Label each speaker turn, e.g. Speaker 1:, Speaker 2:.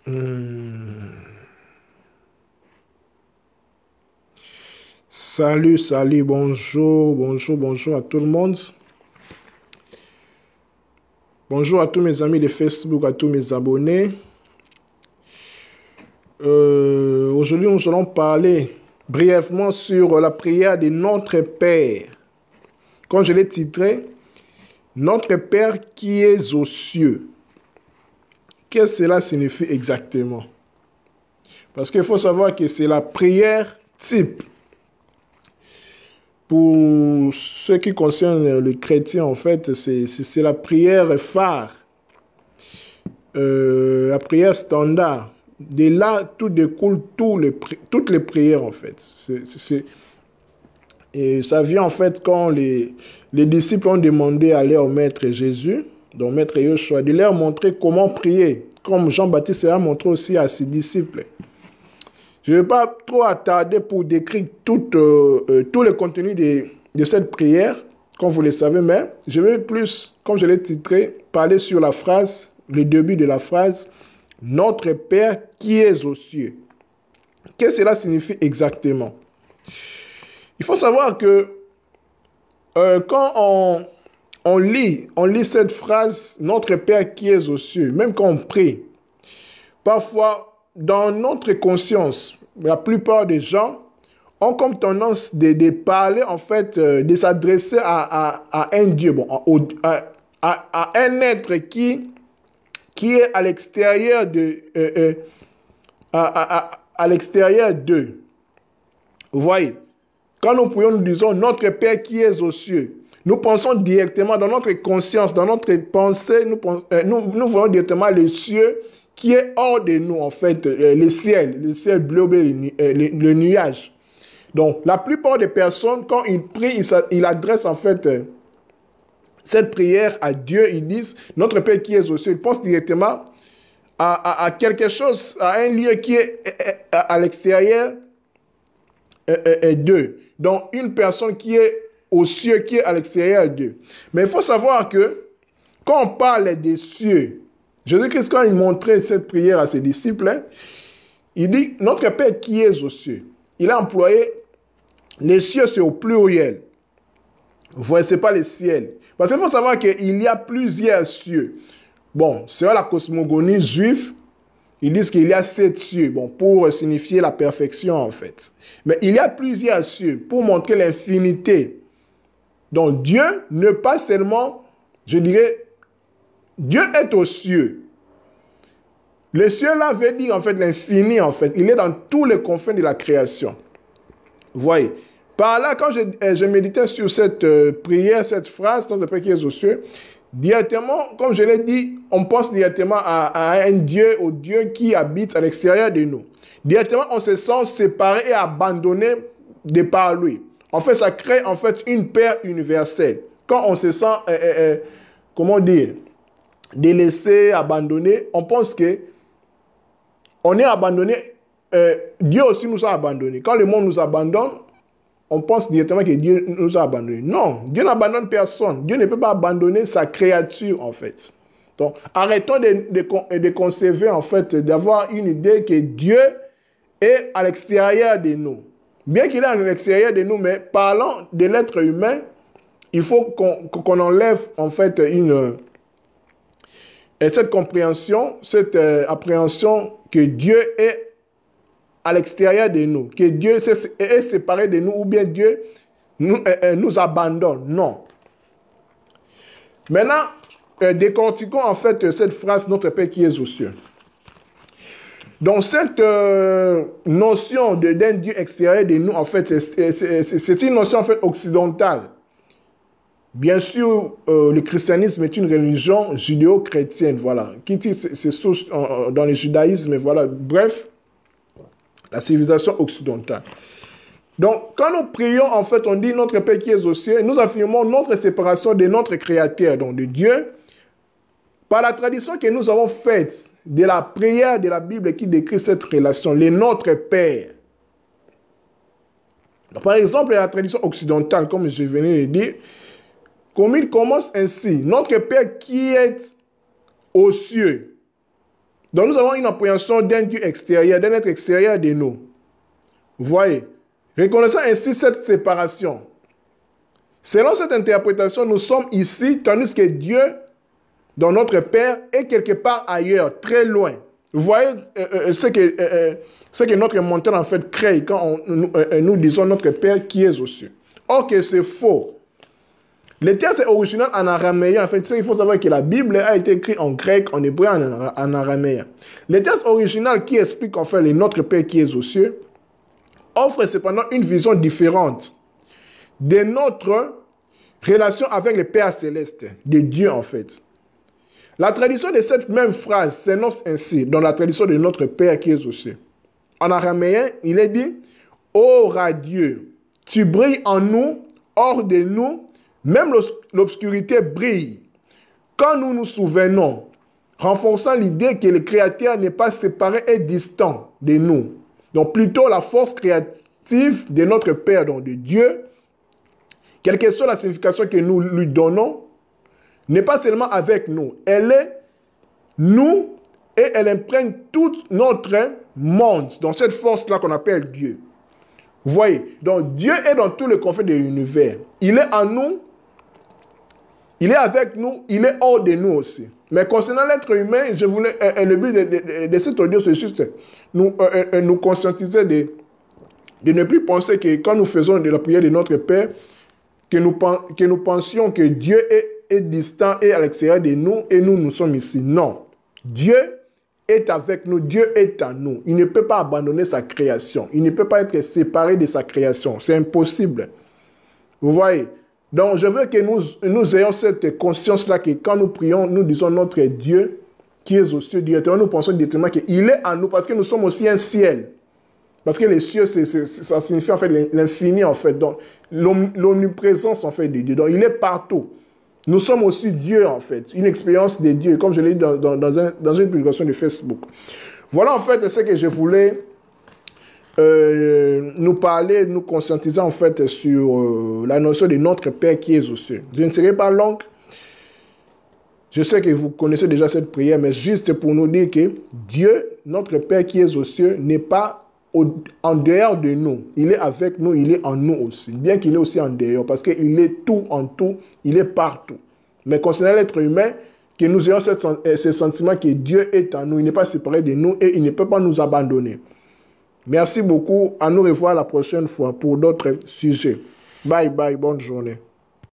Speaker 1: Hmm. Salut, salut, bonjour, bonjour, bonjour à tout le monde. Bonjour à tous mes amis de Facebook, à tous mes abonnés. Aujourd'hui, nous allons parler brièvement sur la prière de Notre Père. Comme je l'ai titré, Notre Père qui est aux cieux. Qu'est-ce que cela signifie exactement? Parce qu'il faut savoir que c'est la prière type. Pour ce qui concerne les chrétiens, en fait, c'est la prière phare, la prière standard. De là, tout découle, toutes les prières, en fait. Et ça vient, en fait, quand les disciples ont demandé à leur maître Jésus, donc maître Yoshua, de leur montrer comment prier, comme Jean-Baptiste a montré aussi à ses disciples. Je ne vais pas trop attarder pour décrire tout le contenu de cette prière, comme vous le savez, mais je vais plus, comme je l'ai titré, parler sur la phrase, le début de la phrase, « Notre Père qui est aux cieux ». Qu'est-ce que cela signifie exactement? Il faut savoir que quand on lit cette phrase, « Notre Père qui est aux cieux », même quand on prie, parfois, dans notre conscience, la plupart des gens ont comme tendance de parler, en fait, de s'adresser à un Dieu, bon, à un être qui est à l'extérieur à l'extérieur d'eux. Vous voyez, quand nous prions, nous disons notre Père qui est aux cieux. Nous pensons directement dans notre conscience, dans notre pensée, nous voyons directement les cieux qui est hors de nous, en fait, le ciel bleu, le nuage. Donc, la plupart des personnes, quand ils prient, ils adressent en fait cette prière à Dieu. Ils disent, notre Père qui est aux cieux. Ils pensent directement à quelque chose, à un lieu qui est à l'extérieur d'eux. Donc, une personne qui est aux cieux, qui est à l'extérieur d'eux. Mais il faut savoir que, quand on parle des cieux, Jésus-Christ, quand il montrait cette prière à ses disciples, hein, il dit, notre Père qui est aux cieux. Il a employé les cieux, c'est au pluriel. Vous voyez, ce n'est pas les ciels. Parce qu'il faut savoir qu'il y a plusieurs cieux. Bon, c'est la cosmogonie juive. Ils disent qu'il y a 7 cieux, bon, pour signifier la perfection, en fait. Mais il y a plusieurs cieux pour montrer l'infinité. Donc, Dieu n'est pas seulement, je dirais, Dieu est aux cieux. Le ciel là veut dire en fait l'infini en fait. Il est dans tous les confins de la création. Vous voyez. Par là, quand je méditais sur cette prière, cette phrase, notre Père qui est aux cieux, directement, comme je l'ai dit, on pense directement à un Dieu, au Dieu qui habite à l'extérieur de nous. Directement, on se sent séparé et abandonné de par lui. En fait, ça crée en fait une paix universelle. Quand on se sent, comment dire, délaissé, abandonné, on pense que on est abandonné. Dieu aussi nous a abandonnés. Quand le monde nous abandonne, on pense directement que Dieu nous a abandonnés. Non, Dieu n'abandonne personne. Dieu ne peut pas abandonner sa créature, en fait. Donc, arrêtons de concevoir, en fait, d'avoir une idée que Dieu est à l'extérieur de nous. Bien qu'il est à l'extérieur de nous, mais parlant de l'être humain, il faut qu'on enlève, en fait, cette compréhension, cette appréhension que Dieu est à l'extérieur de nous, que Dieu est séparé de nous, ou bien Dieu nous abandonne. Non. Maintenant, décortiquons en fait cette phrase, notre Père qui est aux cieux. Donc, cette notion d'un Dieu extérieur de nous, en fait, c'est une notion en fait occidentale. Bien sûr, le christianisme est une religion judéo-chrétienne, voilà, qui tire ses sources dans le judaïsme, voilà. Bref, la civilisation occidentale. Donc, quand nous prions, en fait, on dit notre Père qui est aux cieux, nous affirmons notre séparation de notre Créateur, donc de Dieu, par la tradition que nous avons faite de la prière de la Bible qui décrit cette relation, le Notre Père. Donc, par exemple, la tradition occidentale, comme je venais de dire, comme il commence ainsi, notre Père qui est aux cieux. Donc nous avons une appréhension d'un Dieu extérieur, d'un être extérieur de nous. Vous voyez? Reconnaissant ainsi cette séparation. Selon cette interprétation, nous sommes ici, tandis que Dieu, dans notre Père, est quelque part ailleurs, très loin. Vous voyez ce que notre menteur en fait crée quand nous disons notre Père qui est aux cieux. Or que c'est faux. Le texte est original en araméen. En fait, il faut savoir que la Bible a été écrite en grec, en hébreu, en araméen. Le texte original qui explique en fait le notre Père qui est aux cieux offre cependant une vision différente de notre relation avec le Père céleste, de Dieu en fait. La tradition de cette même phrase s'énonce ainsi dans la tradition de notre Père qui est aux cieux. En araméen, il est dit « Ô radieux, tu brilles en nous, hors de nous, même l'obscurité brille. Quand nous nous souvenons, renforçant l'idée que le Créateur n'est pas séparé et distant de nous, donc plutôt la force créative de notre Père, donc de Dieu, quelle que soit la signification que nous lui donnons, n'est pas seulement avec nous, elle est nous et elle imprègne tout notre monde dans cette force-là qu'on appelle Dieu. Vous voyez, donc Dieu est dans tous les confins de l'univers. Il est en nous, il est avec nous, il est hors de nous aussi. Mais concernant l'être humain, je voulais, le but de cette audio, c'est juste nous conscientiser de ne plus penser que quand nous faisons de la prière de notre Père, que nous pensions que Dieu est distant et à l'extérieur de nous et nous sommes ici. Non. Dieu est avec nous, Dieu est en nous. Il ne peut pas abandonner sa création. Il ne peut pas être séparé de sa création. C'est impossible. Vous voyez? Donc, je veux que nous ayons cette conscience-là que quand nous prions, nous disons notre Dieu qui est aux cieux directement. Nous pensons directement qu'il est en nous parce que nous sommes aussi un ciel. Parce que les cieux, ça signifie en fait l'infini en fait. Donc, l'omniprésence en fait de Dieu. Donc, il est partout. Nous sommes aussi Dieu en fait. Une expérience de Dieu, comme je l'ai dit dans une publication de Facebook. Voilà en fait ce que je voulais nous parler, nous conscientiser en fait sur la notion de notre Père qui est aux cieux. Je ne serai pas long. Je sais que vous connaissez déjà cette prière, mais juste pour nous dire que Dieu, notre Père qui est aux cieux, n'est pas en dehors de nous. Il est avec nous, il est en nous aussi. Bien qu'il est aussi en dehors, parce qu'il est tout en tout, il est partout. Mais concernant l'être humain, que nous ayons ce sentiment que Dieu est en nous, il n'est pas séparé de nous et il ne peut pas nous abandonner. Merci beaucoup. À nous revoir la prochaine fois pour d'autres sujets. Bye bye, bonne journée.